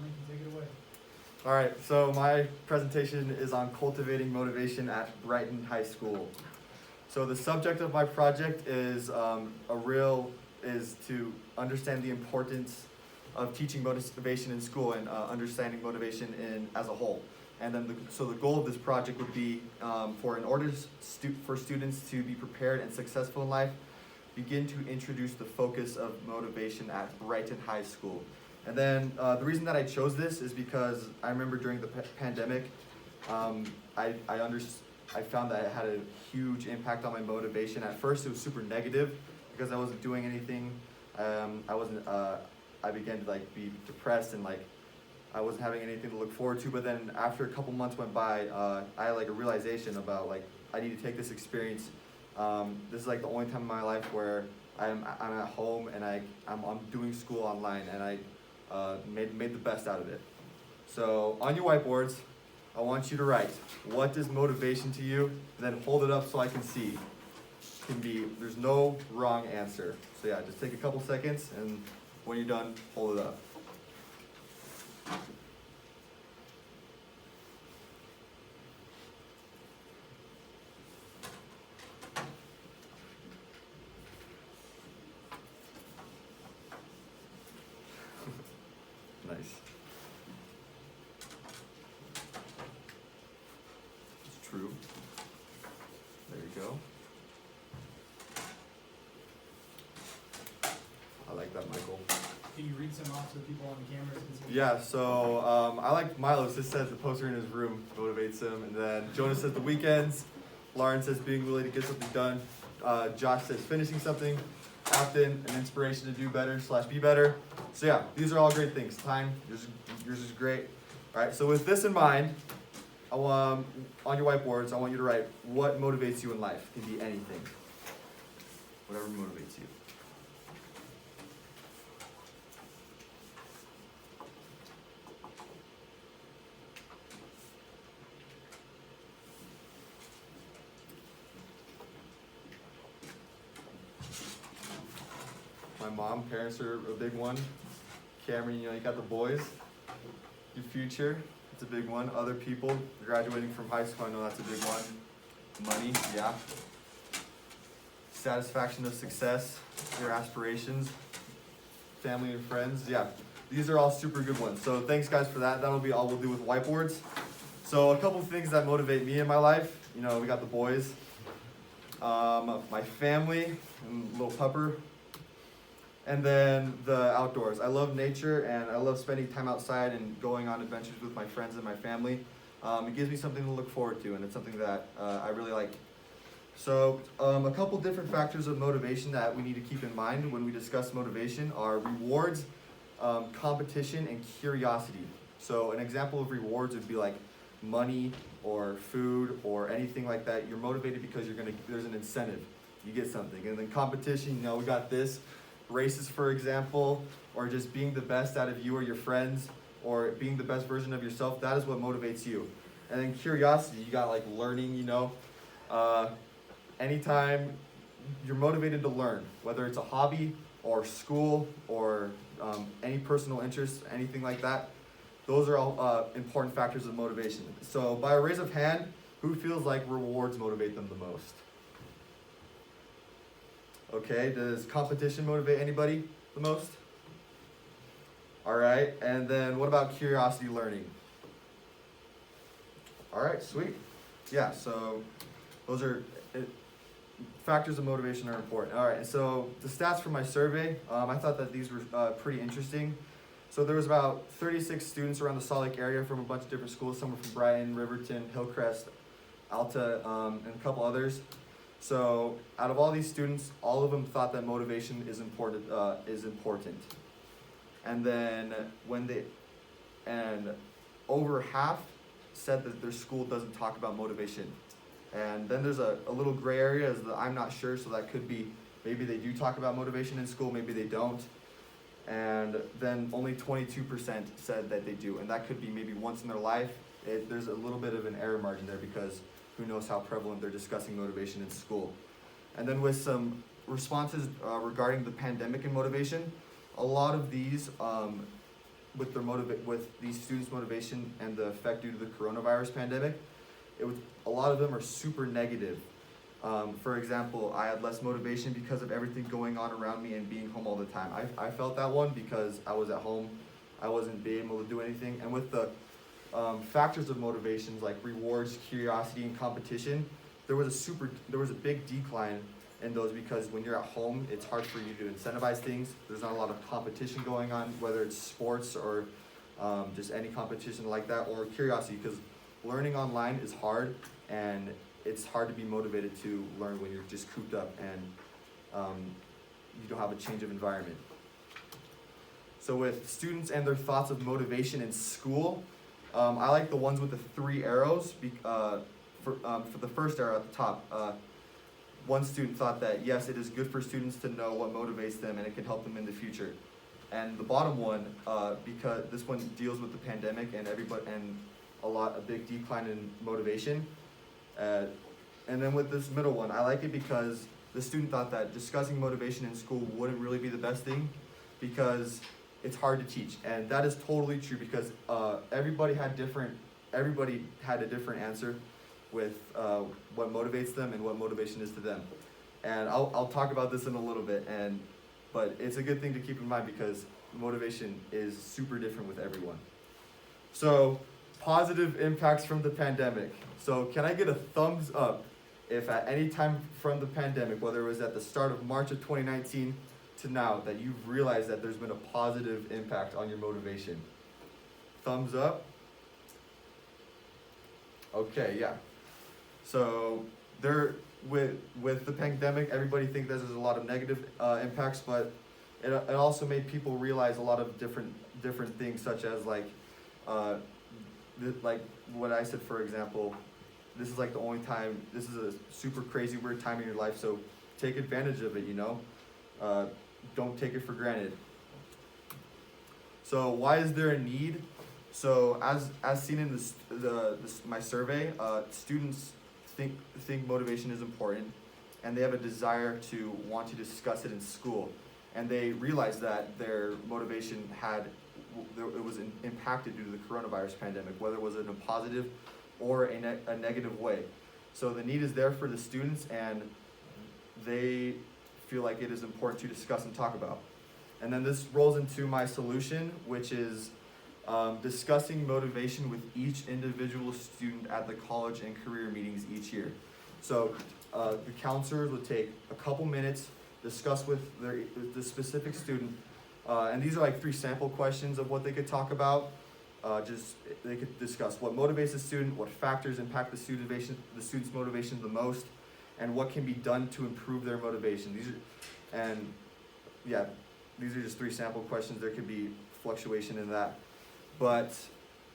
Lincoln, take it away. All right, so my presentation is on cultivating motivation at Brighton High School. So the subject of my project is is to understand the importance of teaching motivation in school and understanding motivation as a whole. And then so the goal of this project would be for students to be prepared and successful in life, begin to introduce the focus of motivation at Brighton High School. And then the reason that I chose this is because I remember during the pandemic, I found that it had a huge impact on my motivation. At first, it was super negative because I wasn't doing anything. I began to be depressed and I wasn't having anything to look forward to. But then after a couple months went by, I had a realization about I need to take this experience. This is the only time in my life where I'm at home and I'm doing school online, and I made the best out of it. So on your whiteboards, I want you to write, what is motivation to you? And then hold it up so I can see. There's no wrong answer. So yeah, just take a couple seconds, and when you're done, hold it up. Nice. It's true. There you go. I like that, Michael. Can you read some off so people on the cameras can see? Yeah, so I like Milo's. This says the poster in his room motivates him. And then Jonas says the weekends. Lauren says being willing to get something done. Josh says finishing something. Often an inspiration to do better / be better. So yeah, these are all great things. Time, yours is great. All right, so with this in mind, on your whiteboards, I want you to write what motivates you in life. It can be anything. Whatever motivates you. My mom, parents are a big one. Cameron, you got the boys. Your future, it's a big one. Other people, graduating from high school, I know that's a big one. Money, yeah. Satisfaction of success, your aspirations, family and friends, yeah. These are all super good ones. So thanks guys for that. That'll be all we'll do with whiteboards. So a couple things that motivate me in my life. We got the boys, my family, and little pupper. And then the outdoors. I love nature and I love spending time outside and going on adventures with my friends and my family. It gives me something to look forward to, and it's something that I really like. So a couple different factors of motivation that we need to keep in mind when we discuss motivation are rewards, competition, and curiosity. So an example of rewards would be like money or food or anything like that. You're motivated because there's an incentive. You get something. And then competition, we got this. Races, for example, or just being the best out of you or your friends, or being the best version of yourself, that is what motivates you. And then curiosity, you got learning, anytime you're motivated to learn, whether it's a hobby or school or any personal interest, anything like that, those are all important factors of motivation. So by a raise of hand, who feels like rewards motivate them the most? Okay, does competition motivate anybody the most? All right, and then what about curiosity learning? All right, sweet. Yeah, so those are factors of motivation are important. All right, and so the stats from my survey, I thought that these were pretty interesting. So there was about 36 students around the Salt Lake area from a bunch of different schools. Some were from Brighton, Riverton, Hillcrest, Alta, and a couple others. So out of all these students, all of them thought that motivation is important. And then over half said that their school doesn't talk about motivation. And then there's a little gray area as the I'm not sure, so that could be maybe they do talk about motivation in school, maybe they don't. And then only 22% said that they do, and that could be maybe once in their life. There's a little bit of an error margin there because who knows how prevalent they're discussing motivation in school. And then with some responses regarding the pandemic and motivation, a lot of these with with these students' motivation and the effect due to the coronavirus pandemic, a lot of them are super negative. For example, I had less motivation because of everything going on around me and being home all the time. I felt that one because I was at home, I wasn't being able to do anything. And with the factors of motivations like rewards, curiosity, and competition, there was a big decline in those because when you're at home, it's hard for you to incentivize things. There's not a lot of competition going on, whether it's sports or just any competition like that, or curiosity, because learning online is hard and it's hard to be motivated to learn when you're just cooped up and you don't have a change of environment. So with students and their thoughts of motivation in school, I like the ones with the 3 arrows. For the first arrow at the top, one student thought that yes, it is good for students to know what motivates them and it can help them in the future. And the bottom one, because this one deals with the pandemic and a big decline in motivation. And then with this middle one, I like it because the student thought that discussing motivation in school wouldn't really be the best thing because it's hard to teach. And that is totally true because everybody had a different answer with what motivates them and what motivation is to them. And I'll talk about this in a little bit, but it's a good thing to keep in mind because motivation is super different with everyone. So, positive impacts from the pandemic. So can I get a thumbs up if at any time from the pandemic, whether it was at the start of March of 2019 to now, that you've realized that there's been a positive impact on your motivation? Thumbs up. Okay, yeah. So with the pandemic, everybody thinks there's a lot of negative impacts, but it also made people realize a lot of different things, such as like what I said, for example, this is like the only time, this is a super crazy weird time in your life, so take advantage of it, don't take it for granted. So why is there a need? So as seen in my survey, students think motivation is important and they have a desire to want to discuss it in school, and they realize that their motivation it was impacted due to the coronavirus pandemic, whether it was in a positive or a negative way. So the need is there for the students, and they feel like it is important to discuss and talk about. And then this rolls into my solution, which is discussing motivation with each individual student at the college and career meetings each year. So the counselors would take a couple minutes, discuss with the specific student, and these are like 3 sample questions of what they could talk about. They could discuss what motivates the student, what factors impact the student's motivation the most, and what can be done to improve their motivation. These are just 3 sample questions. There could be fluctuation in that, but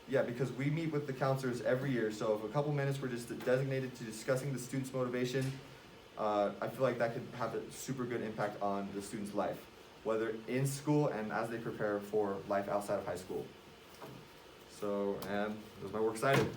yeah, because we meet with the counselors every year, so if a couple minutes were just designated to discussing the student's motivation, I feel like that could have a super good impact on the student's life, whether in school and as they prepare for life outside of high school. So, and those are my works cited.